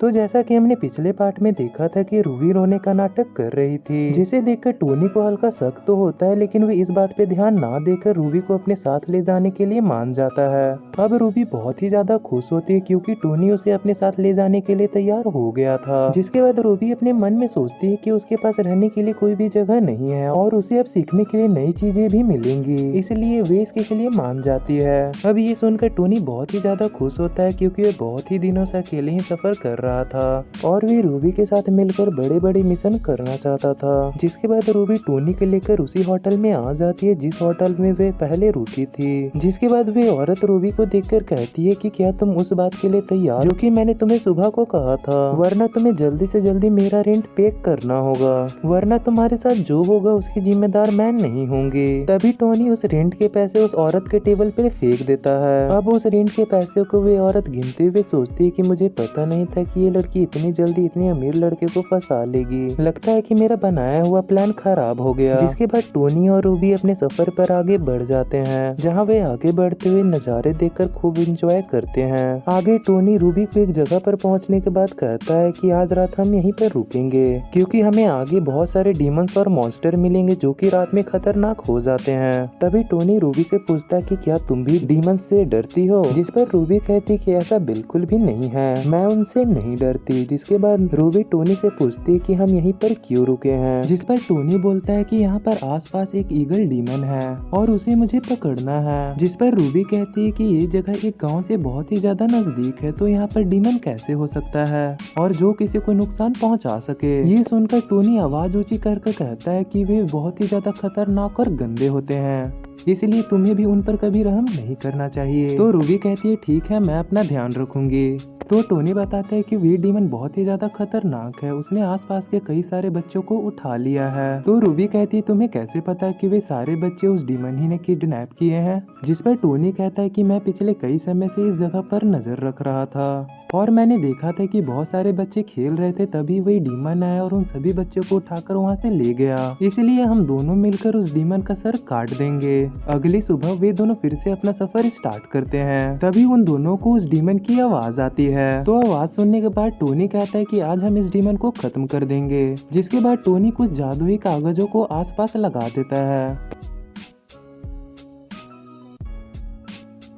तो जैसा कि हमने पिछले पार्ट में देखा था कि रूबी रोने का नाटक कर रही थी, जिसे देखकर टोनी को हल्का शक तो होता है, लेकिन वे इस बात पे ध्यान ना देकर रूबी को अपने साथ ले जाने के लिए मान जाता है। अब रूबी बहुत ही ज्यादा खुश होती है क्योंकि टोनी उसे अपने साथ ले जाने के लिए तैयार हो गया था। जिसके बाद रूबी अपने मन में सोचती है कि उसके पास रहने के लिए कोई भी जगह नहीं है और उसे अब सीखने के लिए नई चीजें भी मिलेंगी, इसलिए वे इसके लिए मान जाती है। अब ये सुनकर टोनी बहुत ही ज्यादा खुश होता है क्योंकि वह बहुत ही दिनों से अकेले ही सफर कर रहा था और वे रूबी के साथ मिलकर बड़े बड़े मिशन करना चाहता था। जिसके बाद रूबी टोनी को लेकर उसी होटल में आ जाती है जिस होटल में वे पहले रुकी थी। जिसके बाद वे औरत रूबी को देखकर कहती है कि क्या तुम उस बात के लिए तैयार जो कि मैंने तुम्हें सुबह को कहा था, वरना तुम्हें जल्दी से जल्दी मेरा रेंट पे करना होगा, वरना तुम्हारे साथ जो होगा उसकी जिम्मेदार मैं नहीं होंगी। तभी टोनी उस रेंट के पैसे उस औरत के टेबल पे फेंक देता है। अब उस रेंट के पैसे को वे औरत गिनते हुए सोचती है कि मुझे पता नहीं था कि ये लड़की इतनी जल्दी इतने अमीर लड़के को फंसा लेगी, लगता है कि मेरा बनाया हुआ प्लान खराब हो गया। जिसके बाद टोनी और रूबी अपने सफर पर आगे बढ़ जाते हैं, जहाँ वे आगे बढ़ते हुए नज़ारे देखकर खूब इंजॉय करते हैं। आगे टोनी रूबी को एक जगह पर पहुँचने के बाद कहता है कि आज रात हम यहीं पर रुकेंगे क्योंकि हमें आगे बहुत सारे डीमंस और मॉन्स्टर मिलेंगे जो कि रात में खतरनाक हो जाते हैं। तभी टोनी रूबी से पूछता है कि क्या तुम भी डीमंस से डरती हो, जिस पर रूबी कहती कि ऐसा बिल्कुल भी नहीं है, मैं उनसे नहीं डरती। जिसके बाद रूबी टोनी से पूछती है कि हम यहीं पर क्यों रुके हैं, जिस पर टोनी बोलता है कि यहाँ पर आसपास एक ईगल डीमन है और उसे मुझे पकड़ना है। जिस पर रूबी कहती है कि ये जगह एक गांव से बहुत ही ज्यादा नजदीक है, तो यहाँ पर डीमन कैसे हो सकता है और जो किसी को नुकसान पहुँचा सके। ये सुनकर टोनी आवाज ऊंची करके कहता है कि वे बहुत ही ज्यादा खतरनाक और गंदे होते हैं, इसलिए तुम्हें भी उन पर कभी रहम नहीं करना चाहिए। तो रूबी कहती है ठीक है, मैं अपना ध्यान रखूंगी। तो टोनी बताता है कि वे डीमन बहुत ही ज्यादा खतरनाक है, उसने आसपास के कई सारे बच्चों को उठा लिया है। तो रूबी कहती है तुम्हें कैसे पता है कि वे सारे बच्चे उस डीमन ही ने किडनैप किए हैं। जिस पर टोनी कहता है कि मैं पिछले कई समय से इस जगह पर नजर रख रहा था और मैंने देखा था कि बहुत सारे बच्चे खेल रहे थे, तभी वही डीमन आया और उन सभी बच्चों को उठाकर वहाँ से ले गया, इसलिए हम दोनों मिलकर उस डीमन का सर काट देंगे। अगली सुबह वे दोनों फिर से अपना सफर स्टार्ट करते हैं। तभी उन दोनों को उस डीमन की आवाज आती है। तो आवाज सुनने के बाद टोनी कहता है कि आज हम इस डीमन को खत्म कर देंगे। जिसके बाद टोनी कुछ जादुई कागजों को आसपास लगा देता है।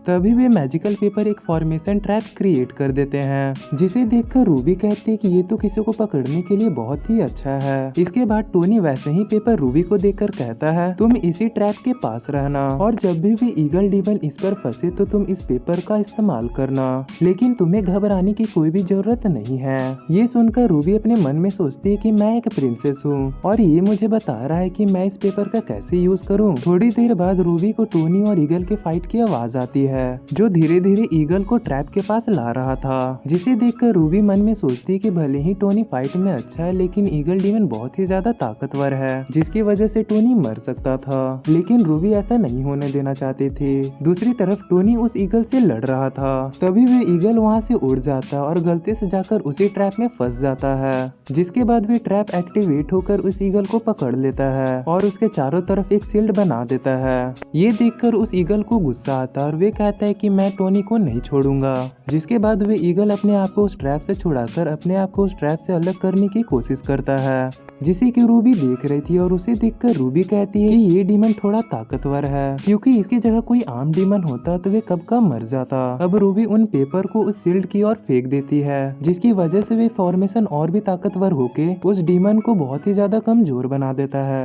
तभी वे मैजिकल पेपर एक फॉर्मेशन ट्रैप क्रिएट कर देते हैं, जिसे देखकर रूबी कहती है कि ये तो किसी को पकड़ने के लिए बहुत ही अच्छा है। इसके बाद टोनी वैसे ही पेपर रूबी को देकर कहता है तुम इसी ट्रैप के पास रहना और जब भी वे ईगल डीमन इस पर फंसे तो तुम इस पेपर का इस्तेमाल करना, लेकिन तुम्हें घबराने की कोई भी जरूरत नहीं है। ये सुनकर रूबी अपने मन में सोचती है कि मैं एक प्रिंसेस हूँ और ये मुझे बता रहा है कि मैं इस पेपर का कैसे यूज करूँ। थोड़ी देर बाद रूबी को टोनी और ईगल के फाइट की आवाज आती है, जो धीरे धीरे ईगल को ट्रैप के पास ला रहा था। जिसे देखकर रूबी मन में सोचती कि भले ही टोनी फाइट में अच्छा है, लेकिन ईगल डीमन बहुत ही ज्यादा ताकतवर है, जिसकी वजह से टोनी मर सकता था। लेकिन रूबी ऐसा नहीं होने देना चाहती थी। दूसरी तरफ टोनी उस ईगल से लड़ रहा था। तभी वे ईगल वहाँ से उड़ जाता और गलती से जाकर उसी ट्रैप में फंस जाता है। जिसके बाद वे ट्रैप एक्टिवेट होकर उस ईगल को पकड़ लेता है और उसके चारों तरफ एक शील्ड बना देता है। ये देखकर उस ईगल को गुस्सा आता और वे कहता है कि मैं टोनी को नहीं छोड़ूंगा। जिसके बाद वे ईगल अपने आप को उस ट्रैप से छुड़ाकर अपने आप को उस ट्रैप से अलग करने की कोशिश करता है, जिसे कि रूबी देख रही थी और उसे देखकर रूबी कहती है कि ये डीमन थोड़ा ताकतवर है, क्योंकि इसकी जगह कोई आम डीमन होता तो वे कब का मर जाता। अब रूबी उन पेपर को उस शील्ड की ओर फेंक देती है, जिसकी वजह से वे फॉर्मेशन और भी ताकतवर होके उस डीमन को बहुत ही ज्यादा कमजोर बना देता है।